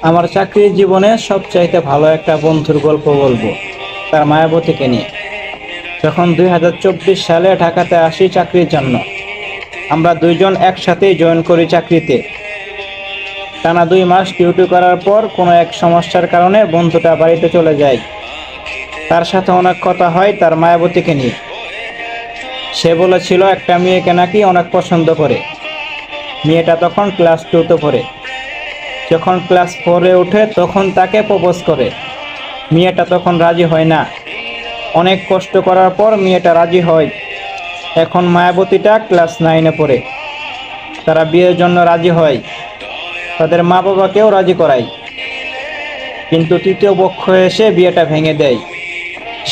আমার চাকরির জীবনে সবচাইতে ভালো একটা বন্ধুর গল্প বলবো, তার মায়াবতীকে নিয়ে। যখন 2024 সালে ঢাকাতে আসি চাকরির জন্য, আমরা দুইজন একসাথেই জয়েন করি চাকরিতে। টানা 2 মাস ডিউটি করার পর কোনো এক সমস্যার কারণে বন্ধুটা বাড়িতে চলে যায়। তার সাথে অনেক কথা হয় তার মায়াবতীকে নিয়ে। সে বলেছিল একটা মেয়েকে নাকি অনেক পছন্দ করে। মেয়েটা তখন ক্লাস 2তে পড়ে। যখন ক্লাস 4-এ ওঠে তখন তাকে প্রপোজ করে। মেয়েটা তখন রাজি হয় না। অনেক কষ্ট করার পর মেয়েটা রাজি হয়। এখন মায়াবতীটা ক্লাস 9-এ পড়ে। তারা বিয়ের জন্য রাজি হয়, তাদের মা বাবাকেও রাজি করায়। কিন্তু তৃতীয় পক্ষ এসে বিয়েটা ভেঙে দেয়।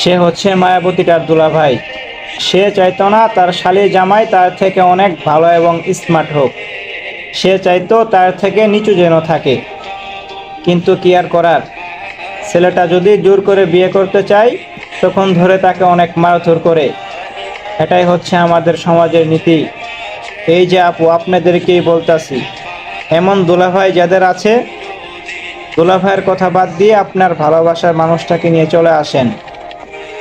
সে হচ্ছে মায়াবতীটার দুলাভাই। সে চাইতো না তার শালী জামাই তার থেকে অনেক ভালো এবং স্মার্ট হোক। সে চাইতো তার থেকে নিচু যেন থাকে। কিন্তু কি আর করার, ছেলেটা যদি জোর করে বিয়ে করতে চায় তখন ধরে তাকে অনেক মারধর করে। এটাই হচ্ছে আমাদের সমাজের নীতি। এই যে আপু, আপনাদেরকেই বলতাছি, এমন দুলাভাই যাদের আছে, দুলাভাইয়ের কথা বাদ দিয়ে আপনার ভালোবাসার মানুষটাকে নিয়ে চলে আসেন।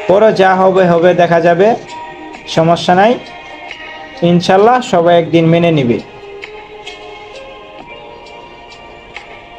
পরে যা হবে হবে, দেখা যাবে, সমস্যা নাই। ইনশাল্লাহ সবাই একদিন মেনে নিবে।